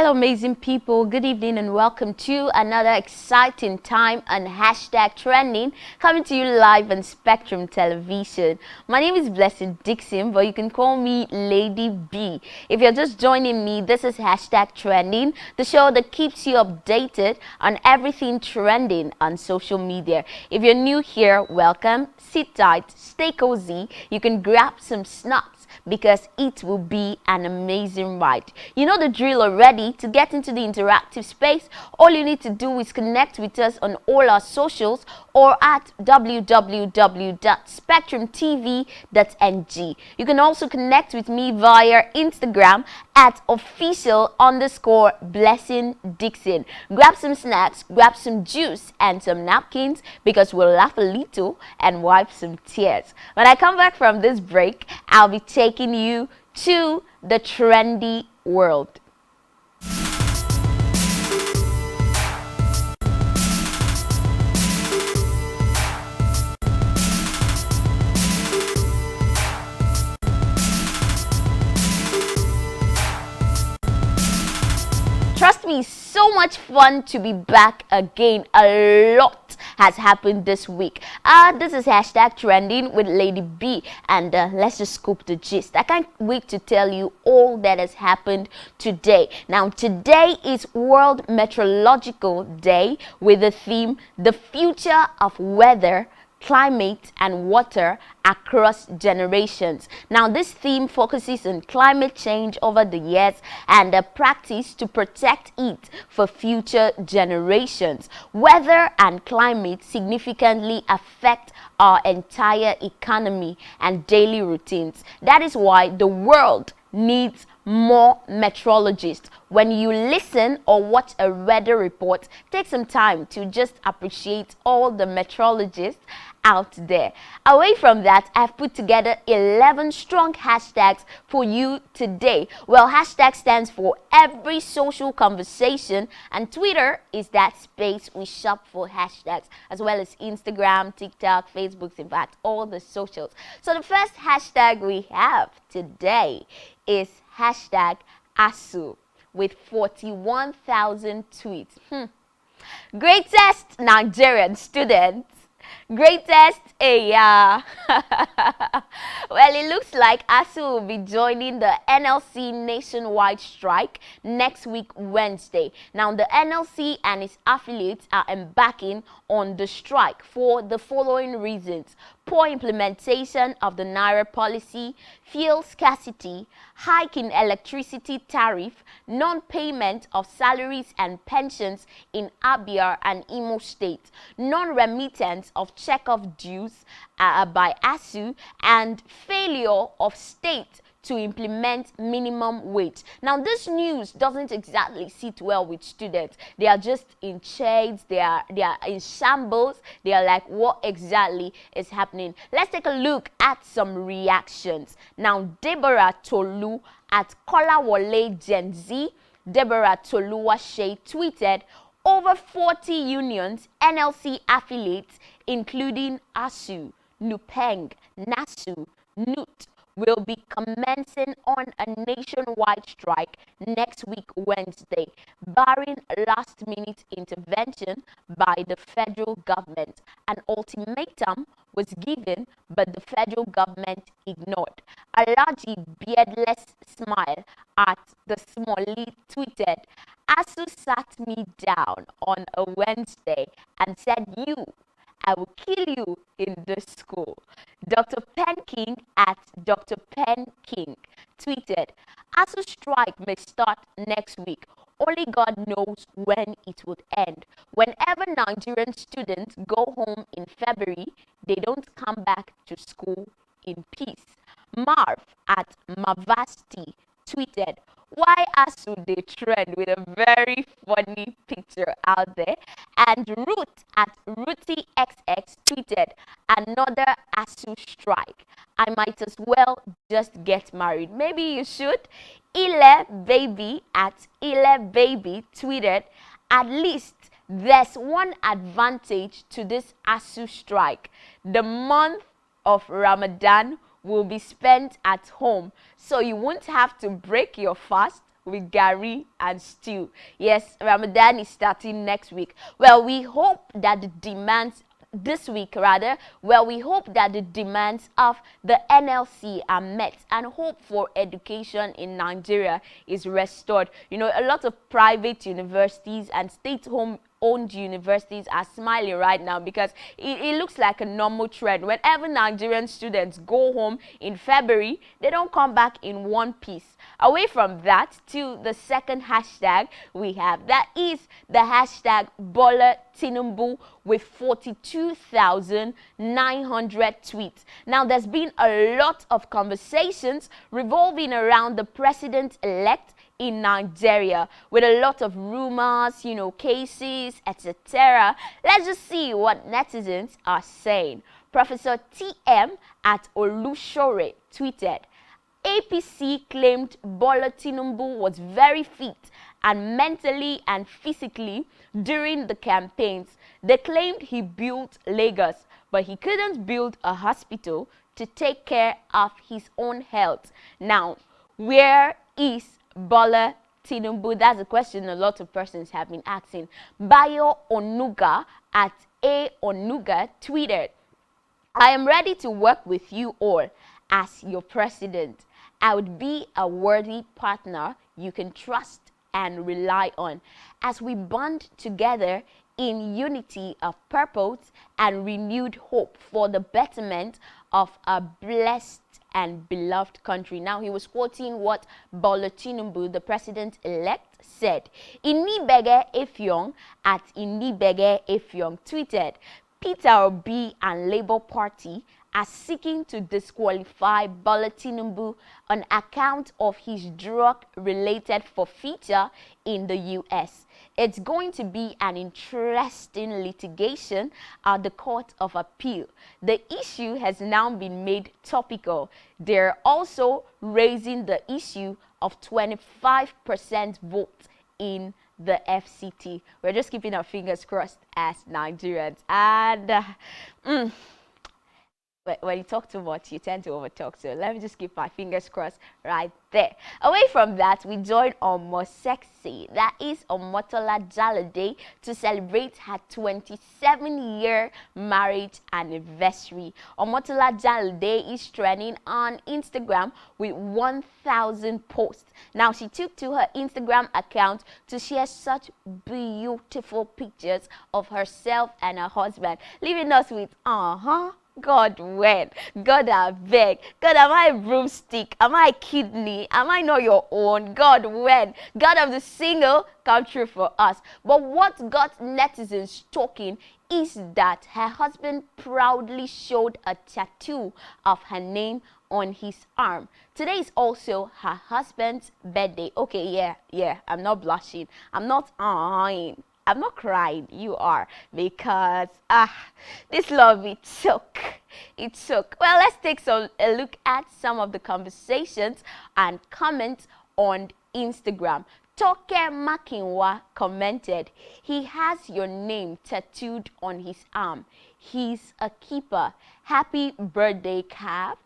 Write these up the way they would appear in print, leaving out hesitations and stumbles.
Hello amazing people, good evening and welcome to another exciting time on hashtag trending, coming to you live on Spectrum Television. My name is Blessed Dixon, but you can call me Lady B. If you're just joining me, this is hashtag trending, the show that keeps you updated on everything trending on social media. If you're new here, welcome, sit tight, stay cozy, you can grab some snacks because it will be an amazing ride. You know the drill already. To get into the interactive space, all you need to do is connect with us on all our socials or at www.spectrumtv.ng. You can also connect with me via Instagram at official_blessing Dixon. Grab some snacks, grab some juice and some napkins because we'll laugh a little and wipe some tears. When I come back from this break, I'll be taking you to the trendy world. Trust me, so much fun to be back again. A lot has happened this week. This is hashtag trending with Lady B, and let's just scoop the gist. I can't wait to tell you all that has happened today. Now, today is World Meteorological Day with the theme, The Future of Weather, Climate and Water Across Generations. Now, this theme focuses on climate change over the years and the practice to protect it for future generations. Weather and climate significantly affect our entire economy and daily routines. That is why the world needs more meteorologists. When you listen or watch a weather report, take some time to just appreciate all the meteorologists out there. Away from that, I've put together 11 strong hashtags for you today. Well, hashtag stands for every social conversation, and Twitter is that space we shop for hashtags, as well as Instagram, TikTok, Facebook, in fact, all the socials. So the first hashtag we have today is hashtag ASU with 41,000 tweets. Greatest Nigerian students. Greatest well, it looks like ASU will be joining the NLC nationwide strike next week, Wednesday. Now, the NLC and its affiliates are embarking on the strike for the following reasons: poor implementation of the Naira policy, fuel scarcity, hike in electricity tariff, non-payment of salaries and pensions in Abia and Imo State, non-remittance of check-off dues by ASU, and failure of state to implement minimum wage. Now, this news doesn't exactly sit well with students. They are just in shades, they are in shambles. They are like, what exactly is happening? Let's take a look at some reactions. Now, Deborah Tolu at Kolawole Gen Z, Deborah Toluwashe tweeted, over 40 unions, NLC affiliates, including ASU, NUPENG, NASU, NUT, will be commencing on a nationwide strike next week, Wednesday, barring last-minute intervention by the federal government. An ultimatum was given, but the federal government ignored. Alaji Beardless Smile at the Smalley tweeted, ASU sat me down on a Wednesday and said, I will kill you in this school. Dr. Pen King at Dr. Pen King tweeted, ASU strike may start next week. Only God knows when it would end. Whenever Nigerian students go home in February, they don't come back to school in peace. Marv at Mavasti tweeted, why ASU they trend, with a very funny picture out there. And Ruth at Ruthie XX tweeted, another ASU strike. I might as well just get married. Maybe you should. Ile Baby at Ile Baby tweeted, at least there's one advantage to this ASU strike. The month of Ramadan will be spent at home, so you won't have to break your fast with gari and stew. Yes, Ramadan is starting next week. Well, we hope that the demands this week rather, well, we hope that the demands of the NLC are met and hope for education in Nigeria is restored. You know, a lot of private universities and state-owned universities are smiling right now because it looks like a normal trend. Whenever Nigerian students go home in February, they don't come back in one piece. Away from that, to the second hashtag we have, that is the hashtag Bola Tinubu with 42,900 tweets. Now, there's been a lot of conversations revolving around the president-elect in Nigeria with a lot of rumors, you know, cases, etc. Let's just see what netizens are saying. Professor TM at Olushore tweeted, APC claimed Bola Tinubu was very fit and mentally and physically during the campaigns. They claimed he built Lagos, but he couldn't build a hospital to take care of his own health. Now, where is Bola Tinubu? That's a question a lot of persons have been asking. Bayo Onuga at A Onuga tweeted, I am ready to work with you all as your president. I would be a worthy partner you can trust and rely on as we bond together in unity of purpose and renewed hope for the betterment of a blessed and beloved country. Now, he was quoting what Bola Tinubu, the president-elect, said. Inibege Efyong at Inibege Efyong tweeted, Peter Obi and Labour Party are seeking to disqualify Bola Tinubu on account of his drug-related forfeiture in the U.S. It's going to be an interesting litigation at the Court of Appeal. The issue has now been made topical. They're also raising the issue of 25% vote in the FCT. We're just keeping our fingers crossed as Nigerians. And when you talk too much, you tend to overtalk. So let me just keep my fingers crossed right there. Away from that, we join Omo Sexy. That is Omotola Jalade to celebrate her 27-year marriage anniversary. Omotola Jalade is trending on Instagram with 1,000 posts. Now, she took to her Instagram account to share such beautiful pictures of herself and her husband, leaving us with, God, when? God, I beg. God, am I a broomstick? Am I a kidney? Am I not your own? God, when? God of the single, come true for us. But what got netizens talking is that her husband proudly showed a tattoo of her name on his arm. Today is also her husband's birthday. Okay, yeah, I'm not blushing. I'm not eyeing. I'm not crying, you are, because this love, it took. Well, let's take a look at some of the conversations and comments on Instagram. Toke Makinwa commented, he has your name tattooed on his arm. He's a keeper. Happy birthday, Cap.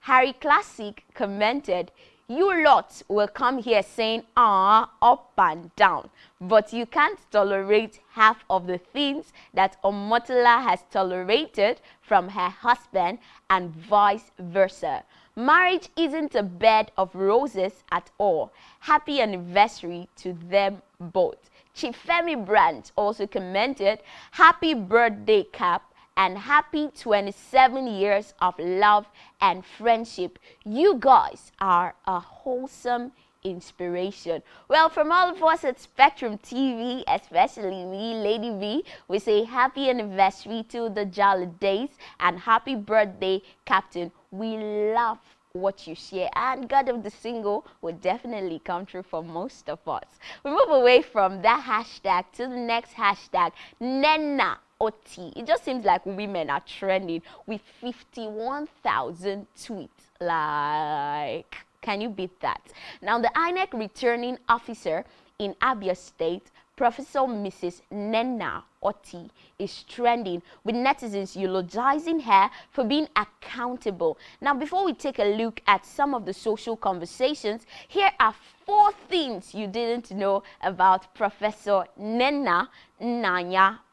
Harry Classic commented, you lot will come here saying, up and down, but you can't tolerate half of the things that Omotola has tolerated from her husband and vice versa. Marriage isn't a bed of roses at all. Happy anniversary to them both. Chief Femi Brandt also commented, happy birthday, Cap, and happy 27 years of love and friendship. You guys are a wholesome inspiration. Well, from all of us at Spectrum TV, especially me, Lady V, we say happy anniversary to the Jolly Days and happy birthday, Captain. We love what you share, and God of the single will definitely come true for most of us. We move away from that hashtag to the next hashtag, Nnenna Oti. It just seems like women are trending with 51,000 tweets. Like, can you beat that? Now, the INEC returning officer in Abia State, Professor Mrs. Nnenna Oti is trending, with netizens eulogizing her for being accountable. Now, before we take a look at some of the social conversations, here are 4 things you didn't know about Professor Nnenna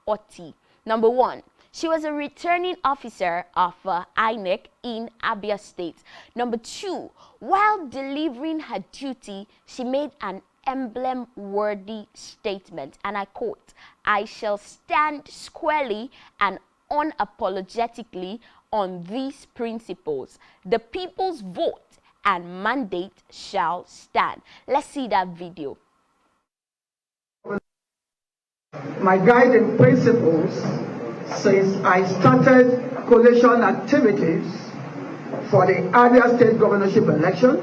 Oti. Number 1. She was a returning officer of INEC in Abia State. Number 2, while delivering her duty, she made an emblem-worthy statement, and I quote, "I shall stand squarely and unapologetically on these principles. The people's vote and mandate shall stand." Let's see that video. My guiding principles since I started coalition activities for the Abia State governorship election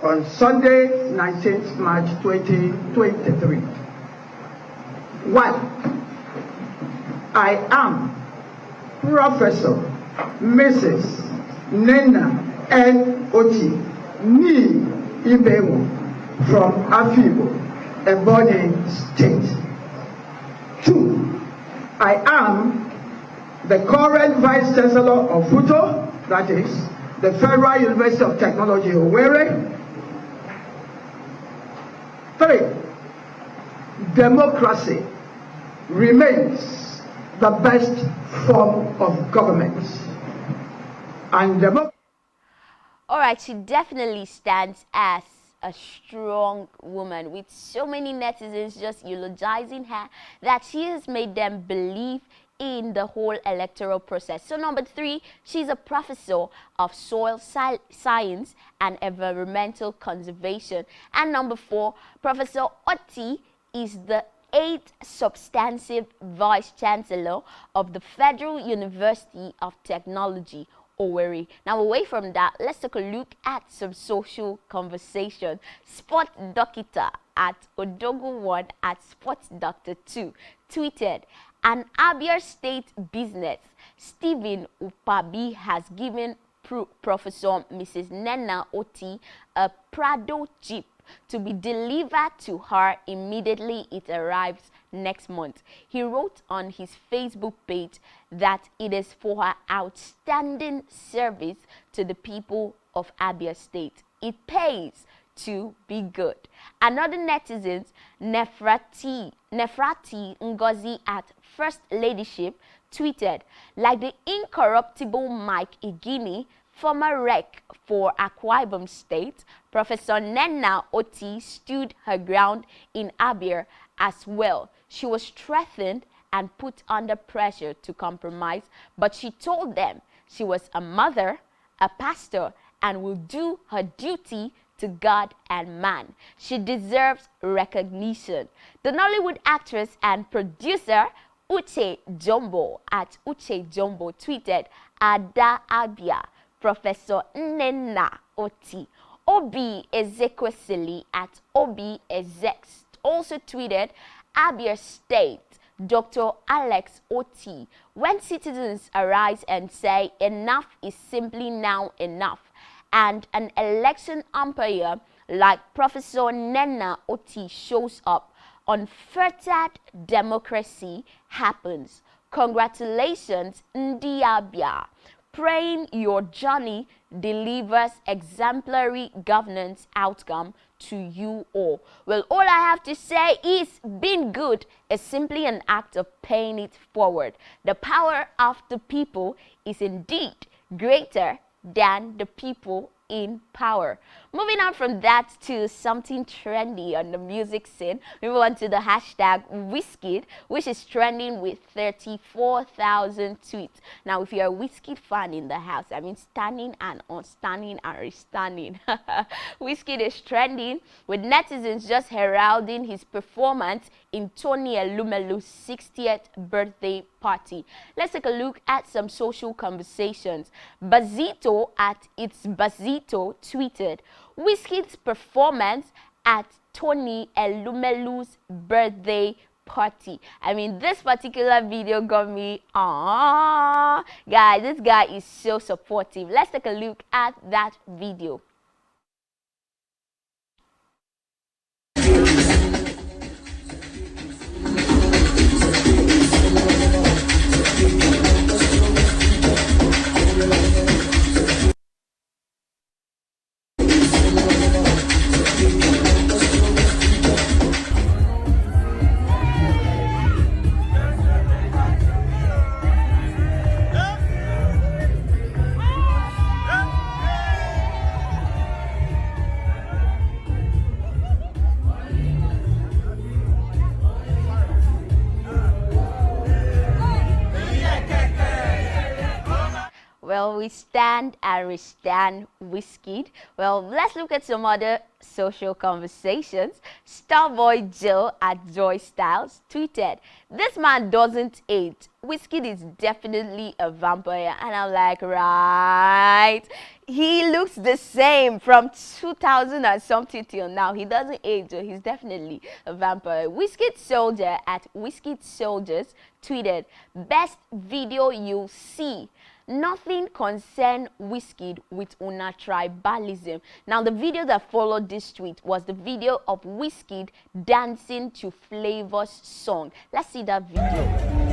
on Sunday, 19th March 2023. 1. I am Professor Mrs. Nnenna Oti Ni Ibewo from Afibo, Ebonyi State. 2. I am the current Vice Chancellor of FUTO, that is, the Federal University of Technology, Owerri. 3. Democracy remains the best form of government. And all right, she definitely stands as a strong woman, with so many netizens just eulogizing her that she has made them believe in the whole electoral process. So number 3, she's a professor of soil science and environmental conservation. And number 4, Professor Oti is the 8th substantive vice chancellor of the Federal University of Technology, Owerri. Now, away from that, let's take a look at some social conversation. Sport Dokita at Odogu1 at Sports Doctor 2 tweeted, "An Abia State business, Stephen Upabi, has given Professor Mrs. Nnenna Oti a Prado Jeep to be delivered to her immediately it arrives next month." He wrote on his Facebook page that it is for her outstanding service to the people of Abia State. It pays to be good. Another netizen, Nefrati Ngozi at First Ladyship, tweeted, "Like the incorruptible Mike Igini, former rec for Akwa Ibom State, Professor Nnenna Oti stood her ground in Abia as well. She was threatened and put under pressure to compromise, but she told them she was a mother, a pastor, and will do her duty to God and man. She deserves recognition." The Nollywood actress and producer Uche Jumbo at Uche Jumbo tweeted, "Ada Abia, Professor Nnenna Oti." Obi Ezekwesili at Obi Ezex also tweeted, "Abia State, Dr. Alex Oti. When citizens arise and say enough is simply now enough, and an election umpire like Professor Nnenna Oti shows up, unfettered democracy happens. Congratulations, Ndi Abia. Praying your journey delivers exemplary governance outcome to you all." Well, all I have to say is being good is simply an act of paying it forward. The power of the people is indeed greater than the people in power. Moving on from that to something trendy on the music scene, we move on to the hashtag Wizkid, which is trending with 34,000 tweets. Now, if you're a Wizkid fan in the house, I mean standing and unstanding and restanding, Wizkid is trending with netizens just heralding his performance in Tony Elumelu's 60th birthday party. Let's take a look at some social conversations. Bazito at It's Bazito tweeted, "Wizkid's performance at Tony Elumelu's birthday party." I mean, this particular video got me, guys, this guy is so supportive. Let's take a look at that video. Well, we stand and we stand Wizkid. Well, let's look at some other social conversations. Starboy Jill at Joy Styles tweeted, "This man doesn't age. Wizkid is definitely a vampire." And I'm like, right. He looks the same from 2000 and something till now. He doesn't age. He's definitely a vampire. Wizkid Soldier at Wizkid Soldiers tweeted, "Best video you'll see. Nothing concern Wizkid with una tribalism." Now, the video that followed this tweet was the video of Wizkid dancing to Flavor's song. Let's see that video.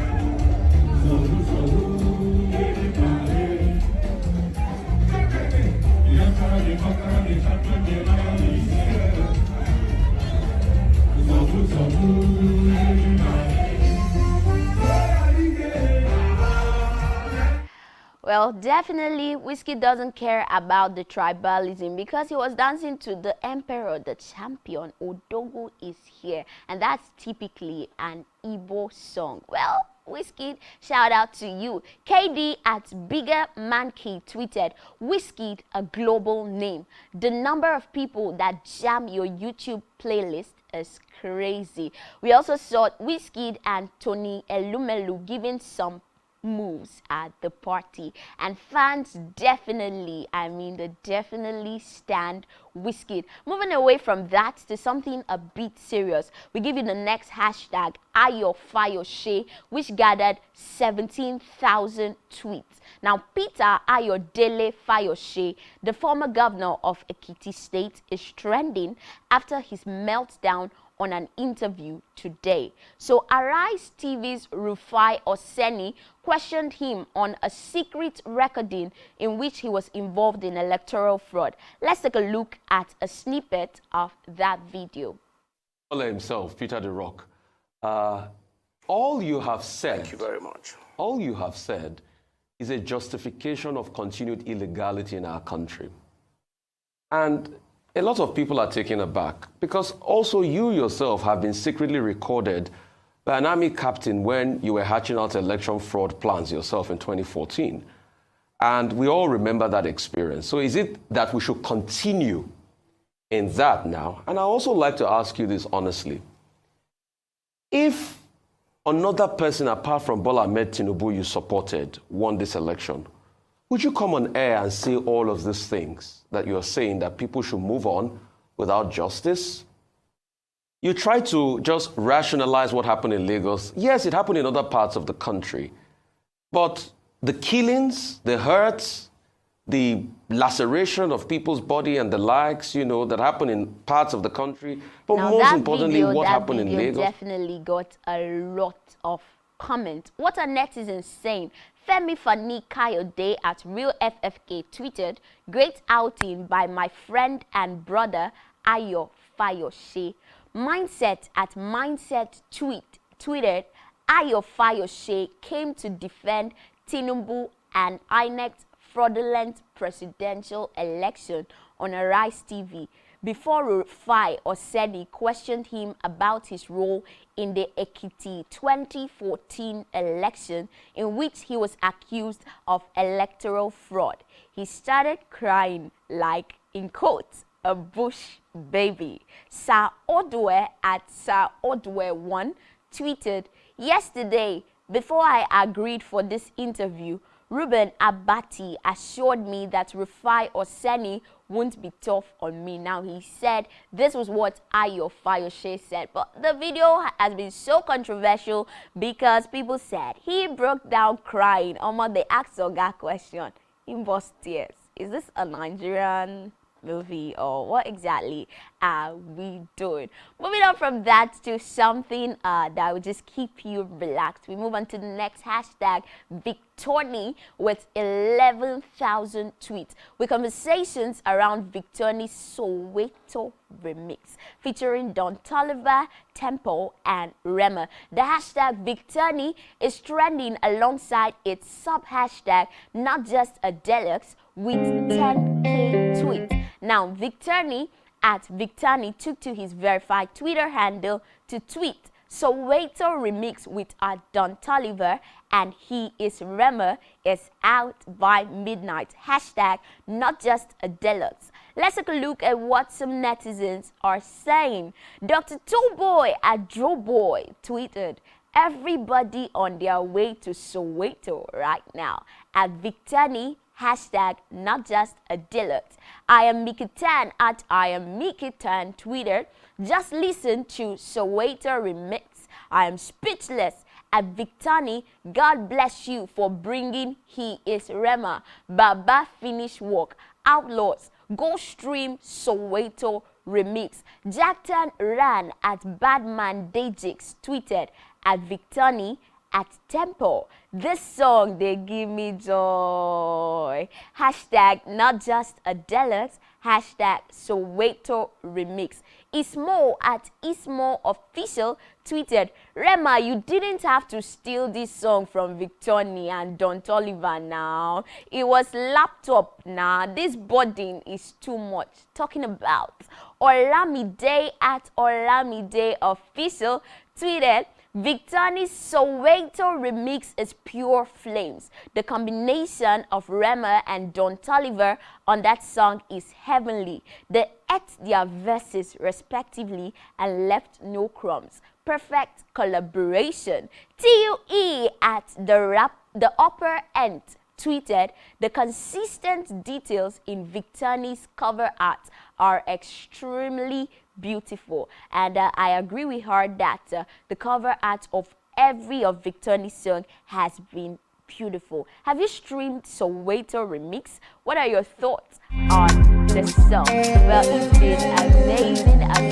Well, definitely, Wizkid doesn't care about the tribalism because he was dancing to the emperor, the champion. Odogo is here, and that's typically an Igbo song. Well, Wizkid, shout out to you. KD at Bigger Mankey tweeted, "Wizkid, a global name. The number of people that jam your YouTube playlist is crazy." We also saw Wizkid and Tony Elumelu giving some moves at the party, and fans definitely, they definitely stand Wizkid. Moving away from that to something a bit serious, we give you the next hashtag, #AyoFayose, which gathered 17,000 tweets. Now, Peter Ayodele Fayose, the former governor of Ekiti State, is trending after his meltdown on an interview today. So Arise TV's Rufai Oseni questioned him on a secret recording in which he was involved in electoral fraud. Let's take a look at a snippet of that video. Himself, Peter the Rock, all you have said, thank you very much. All you have said is a justification of continued illegality in our country. And a lot of people are taken aback because also you yourself have been secretly recorded by an army captain when you were hatching out election fraud plans yourself in 2014. And we all remember that experience. So is it that we should continue in that now? And I also like to ask you this honestly. If another person apart from Bola Ahmed Tinubu you supported won this election, would you come on air and say all of these things that you're saying, that people should move on without justice? You try to just rationalize what happened in Lagos. Yes, it happened in other parts of the country. But the killings, the hurts, the laceration of people's body and the likes, that happened in parts of the country. But now, most importantly, what happened in Lagos? Definitely got a lot of comments. What are netizens saying? Femi Fani Kayode at Real FFK tweeted, "Great outing by my friend and brother Ayo Fayose." Mindset at Mindset tweeted, "Ayo Fayose came to defend Tinubu and INEC's fraudulent presidential election on Arise TV." Before Rufai Oseni questioned him about his role in the Ekiti 2014 election in which he was accused of electoral fraud, he started crying like, in quotes, a bush baby. Sir Odwe at Sir Odwe1 tweeted, "Yesterday, before I agreed for this interview, Ruben Abati assured me that Rufai Oseni won't be tough on me." Now, he said this was what Ayo Fayose said, but the video has been so controversial because people said he broke down crying. They asked Oga question, he burst tears. Is this a Nigerian movie or what exactly are we doing? Moving on from that to something that will just keep you relaxed. We move on to the next hashtag, Victorny, with 11,000 tweets with conversations around Victorny's Soweto remix featuring Don Toliver, Tempo, and Rema. The hashtag Victorny is trending alongside its sub-hashtag Not Just a Deluxe with 10K tweets. Now, Victorny at Victorny took to his verified Twitter handle to tweet Soweto remix with Don Toliver and He Is Rema is out by midnight. Hashtag not just a deluxe. Let's take a look at what some netizens are saying. Dr. Toboy at Joeboy tweeted, everybody on their way to Soweto right now. At Victani, hashtag not just a deluxe. I am Mikitan at I am Mikitan tweeted, just listen to Soweto remix. I am speechless. At Victani, God bless you for bringing He Is Rema. Baba finish work. Outlaws, go stream Soweto remix. Jackton ran at Badman Dejix tweeted, at Victani, at Temple. This song, they give me joy. Hashtag not just a deluxe. Hashtag Soweto remix. Ismo at Ismo Official tweeted, Rema, you didn't have to steal this song from Victoni and Don Toliver now. It was laptop now. This burden is too much. Talking about Olamide at Olamide Official tweeted, Victoni's Soweto remix is pure flames. The combination of Rema and Don Toliver on that song is heavenly. They ate their verses respectively and left no crumbs. Perfect collaboration. TUE at the upper end tweeted, the consistent details in Victoni's cover art are extremely beautiful, and I agree with her that the cover art of every of Victoni's song has been beautiful. Have you streamed Soweto remix? What are your thoughts on the song? Well, it's been amazing. I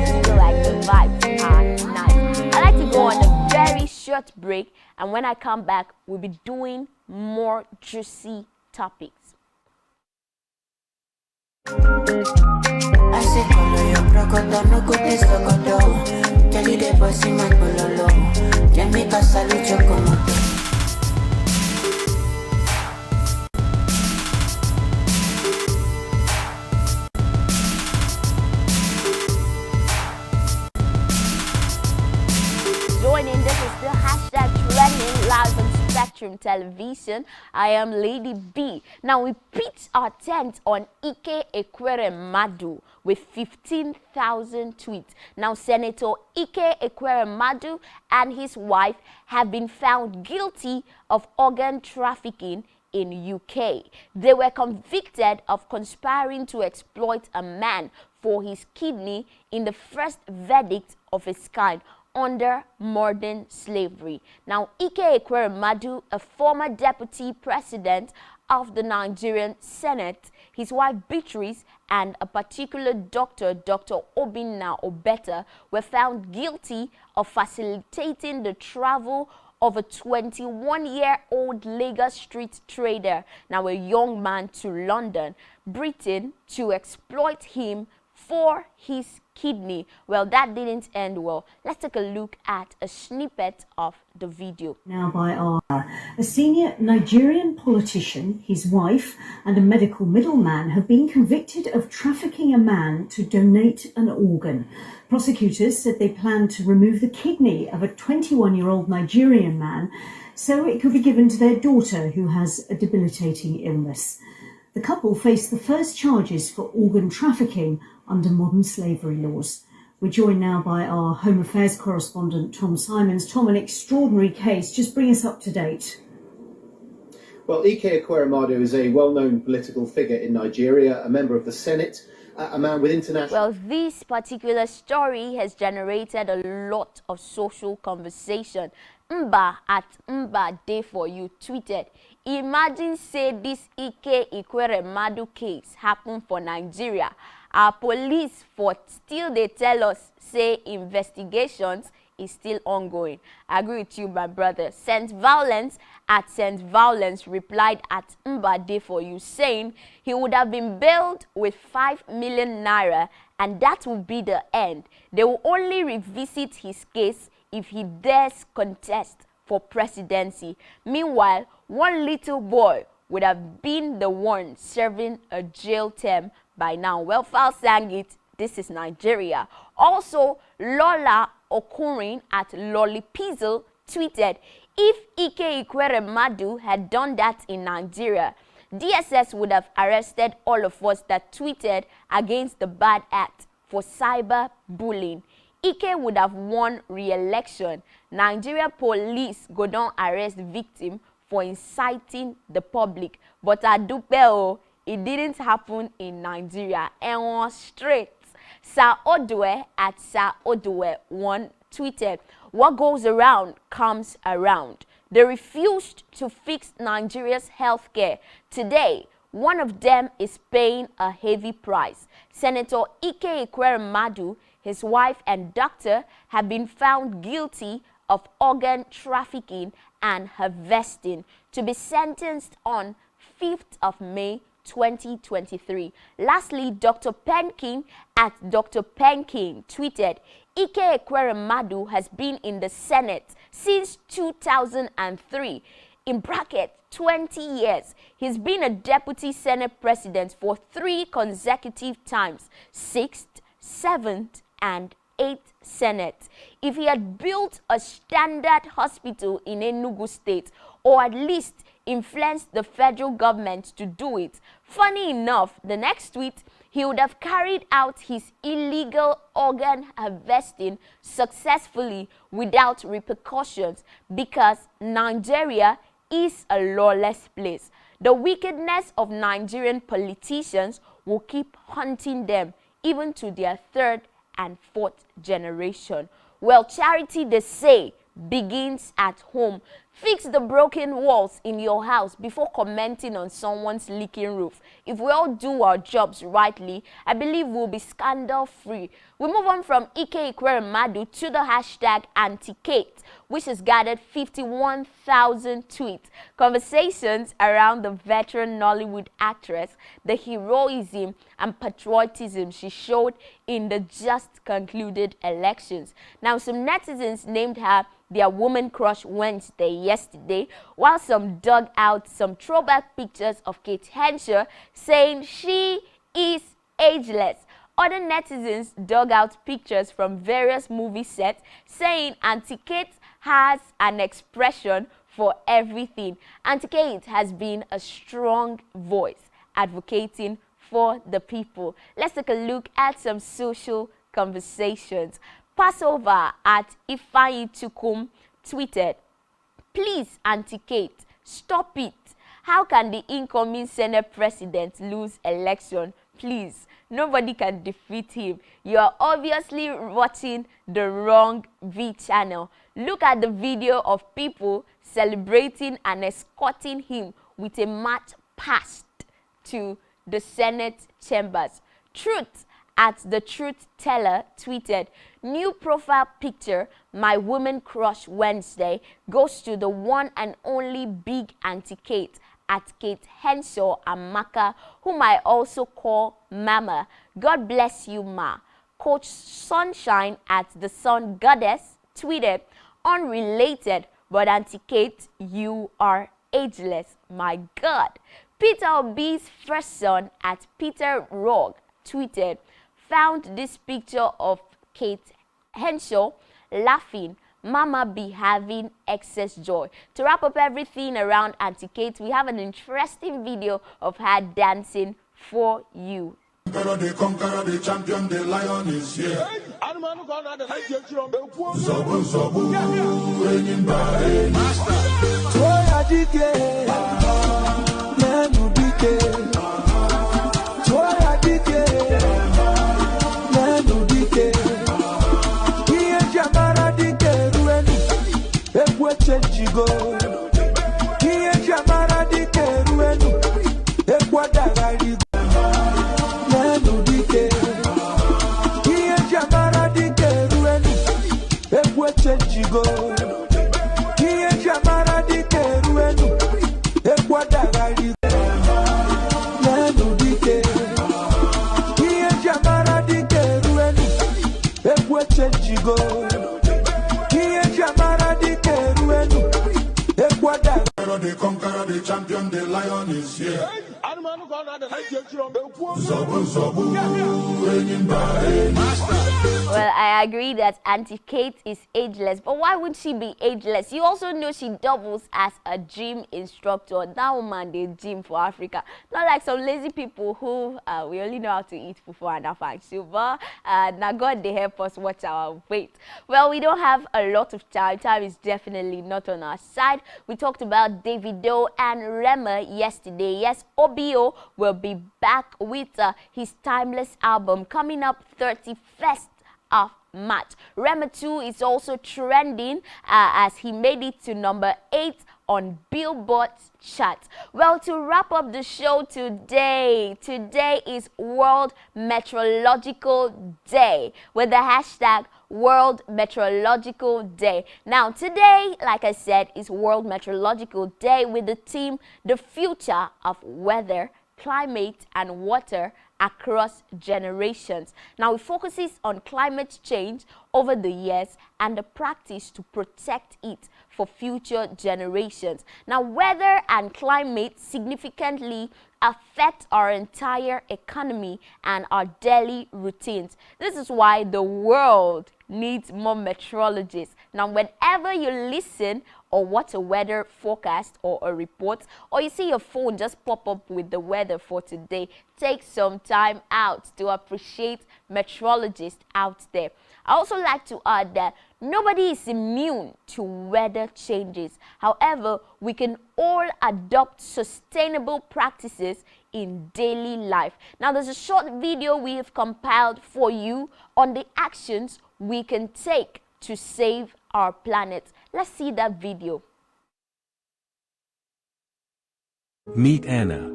just feel like the vibes are nice. I like to go on a very short break, and when I come back, we'll be doing more juicy topics. I say color your crocodile, no go this logo. Tell you the bossy man bololo. Jamaica salute your comodo. Joining, this is the hashtag trending live on Spectrum Television. I am Lady B. Now we pitch our tent on Ike Ekweremadu with 15,000 tweets. Now Senator Ike Ekweremadu and his wife have been found guilty of organ trafficking in UK. They were convicted of conspiring to exploit a man for his kidney in the first verdict of its kind under modern slavery. Now, Ike Ekweremadu, a former deputy president of the Nigerian Senate, his wife Beatrice, and a particular doctor, Dr. Obinna Obeta, were found guilty of facilitating the travel of a 21-year-old Lagos street trader, now a young man, to London, Britain, to exploit him for his kidney. Well, that didn't end well. Let's take a look at a snippet of the video. Now by a senior Nigerian politician, his wife, and a medical middleman have been convicted of trafficking a man to donate an organ. Prosecutors said they planned to remove the kidney of a 21-year-old Nigerian man so it could be given to their daughter, who has a debilitating illness. The couple faced the first charges for organ trafficking under modern slavery laws. We're joined now by our Home Affairs correspondent, Tom Simons. Tom, an extraordinary case. Just bring us up to date. Well, Ike Ekweremadu is a well-known political figure in Nigeria, a member of the Senate, a man with international... Well, this particular story has generated a lot of social conversation. Mba at Mba Day For You tweeted, imagine say this Ike Ekweremadu case happened for Nigeria. Our police for still they tell us say investigations is still ongoing. I agree with you, my brother. Saint Violence at Saint Violence replied at Mba Day For You, saying he would have been bailed with 5 million naira and that would be the end. They will only revisit his case if he dares contest for presidency. Meanwhile, one little boy would have been the one serving a jail term by now. Well, Fal sang it. This is Nigeria. Also, Lola Okurin at Lollipizzle tweeted, If Ike Ekweremadu had done that in Nigeria, DSS would have arrested all of us that tweeted against the bad act for cyber bullying. Ike would have won re-election. Nigeria police go down arrest victim for inciting the public. But adupeo, it didn't happen in Nigeria. And was straight. Sir Odwe at Sir Odwe1 tweeted, "What goes around comes around." They refused to fix Nigeria's healthcare. Today, one of them is paying a heavy price. Senator Ike Ekweremadu, his wife and doctor have been found guilty of organ trafficking and harvesting to be sentenced on 5th of May 2023. Lastly, Dr. Penkin at Dr. Penkin tweeted, Ike Ekweremadu has been in the Senate since 2003. In bracket, 20 years. He's been a deputy Senate president for 3 consecutive times, 6th, 7th, and 8th Senate. If he had built a standard hospital in Enugu State, or at least influenced the federal government to do it, funny enough, the next tweet, he would have carried out his illegal organ harvesting successfully without repercussions, because Nigeria is a lawless place. The wickedness of Nigerian politicians will keep haunting them even to their 3rd and 4th generation. Well, charity, they say, begins at home. Fix the broken walls in your house before commenting on someone's leaking roof. If we all do our jobs rightly, I believe we'll be scandal-free. We move on from Ike Ekweremadu to the hashtag Anti-Kate, which has gathered 51,000 tweets. Conversations around the veteran Nollywood actress, the heroism and patriotism she showed in the just concluded elections. Now, some netizens named her their Woman Crush Wednesday yesterday, while some dug out some throwback pictures of Kate Henshaw, saying she is ageless. Other netizens dug out pictures from various movie sets, saying Auntie Kate has an expression for everything. Auntie Kate has been a strong voice advocating for the people. Let's take a look at some social conversations. Passover at Ifeanyi Chukwum tweeted, "Please, Auntie Kate, stop it. How can the incoming Senate president lose election? Please, nobody can defeat him. You are obviously watching the wrong V channel. Look at the video of people celebrating and escorting him with a march past to the Senate chambers." Truth at the Truth Teller tweeted, "New profile picture, my woman crush Wednesday goes to the one and only big Auntie Kate at Kate Henshaw Amaka, whom I also call Mama. God bless you, Ma." Coach Sunshine at the Sun Goddess tweeted, "Unrelated, but Auntie Kate, you are ageless, my God." Peter Obi's first son at Peter Rogg tweeted, "Found this picture of Kate Henshaw laughing. Mama be having excess joy." To wrap up everything around Auntie Kate, we have an interesting video of her dancing for you. The conqueror, the champion, the lion is here. Zobu, zobu, reigning by master. Toya dike, nenu dike. Toya dike, nenu dike. Iye jamara dike ruenu, ekwe chenjigo. Iye jamara dike ruenu, ekwe dagari. Chenjigo, kiye jamara dike ruenu, ekwadagari. Nenu dike, kiye jamara dike ruenu, ekwe chenjigo, kiye jamara dike ruenu, ekwadagari. The conqueror, the champion, the lion is here. Well, I agree that Auntie Kate is ageless, but why would she be ageless? You also know she doubles as a gym instructor. That woman, they gym for Africa. Not like some lazy people who we only know how to eat fufu and afang silver. Now God, they help us watch our weight. Well, we don't have a lot of time. Time is definitely not on our side. We talked about Davido and Rema yesterday. Yes, OBO will be back with his timeless album coming up 31st of March. Rema 2 is also trending as he made it to number 8 on Billboard's chart. Well, to wrap up the show today is World Meteorological Day with the hashtag World Meteorological Day. Now, today, like I said, is World Meteorological Day with the theme, the future of weather, climate and water across generations. Now, it focuses on climate change over the years and the practice to protect it for future generations. Now, weather and climate significantly affect our entire economy and our daily routines. This is why the world needs more meteorologists. Now, whenever you listen or watch a weather forecast or a report, or you see your phone just pop up with the weather for today, take some time out to appreciate meteorologists out there. I also like to add that nobody is immune to weather changes. However, we can all adopt sustainable practices in daily life. Now, there's a short video we have compiled for you on the actions we can take to save our planet. Let's see that video. Meet Anna.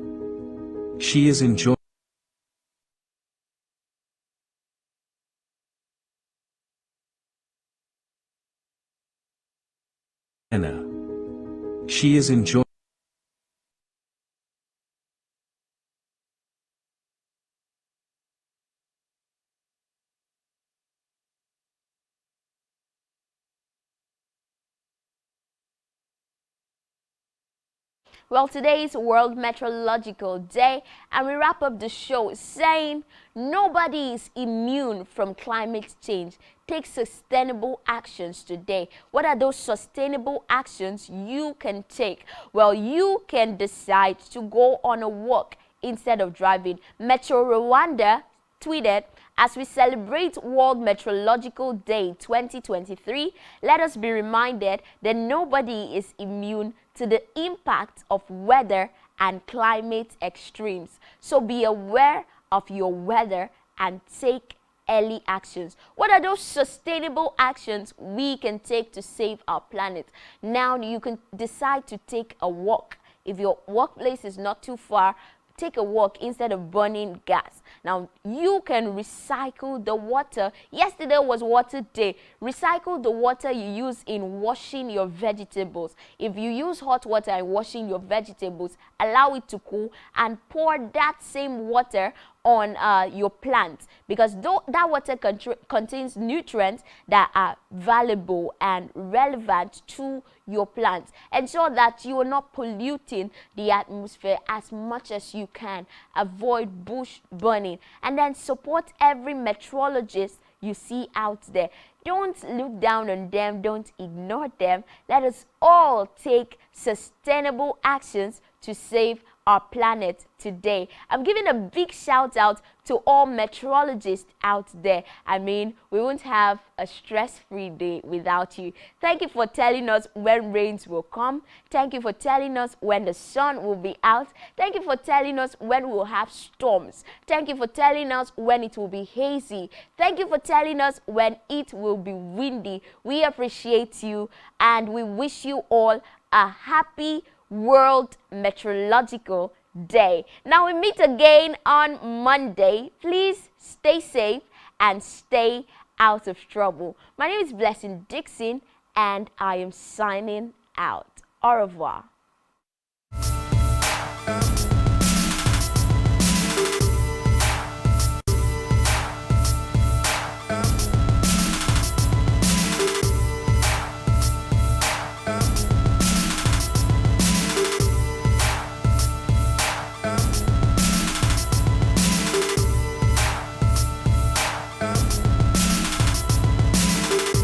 She is enjoying Anna. She is enjoying Well, today is World Meteorological Day, and we wrap up the show saying nobody is immune from climate change. Take sustainable actions today. What are those sustainable actions you can take? Well, you can decide to go on a walk instead of driving. Metro Rwanda tweeted, as we celebrate World Meteorological Day 2023, let us be reminded that nobody is immune to the impact of weather and climate extremes. So be aware of your weather and take early actions. What are those sustainable actions we can take to save our planet? Now you can decide to take a walk. If your workplace is not too far, take a walk instead of burning gas. Now, you can recycle the water. Yesterday was water day. Recycle the water you use in washing your vegetables. If you use hot water in washing your vegetables, allow it to cool and pour that same water on your plants, because that water contains nutrients that are valuable and relevant to your plants. Ensure that you are not polluting the atmosphere as much as you can. Avoid bush burning, and then support every meteorologist you see out there. Don't look down on them. Don't ignore them. Let us all take sustainable actions to save our planet today. I'm giving a big shout out to all meteorologists out there. I mean, we won't have a stress-free day without you. Thank you for telling us when rains will come. Thank you for telling us when the sun will be out. Thank you for telling us when we'll have storms. Thank you for telling us when it will be hazy. Thank you for telling us when it will be windy. We appreciate you, and we wish you all a happy World Meteorological Day. Now we meet again on Monday. Please stay safe and stay out of trouble. My name is Blessing Dixon, and I am signing out. Au revoir.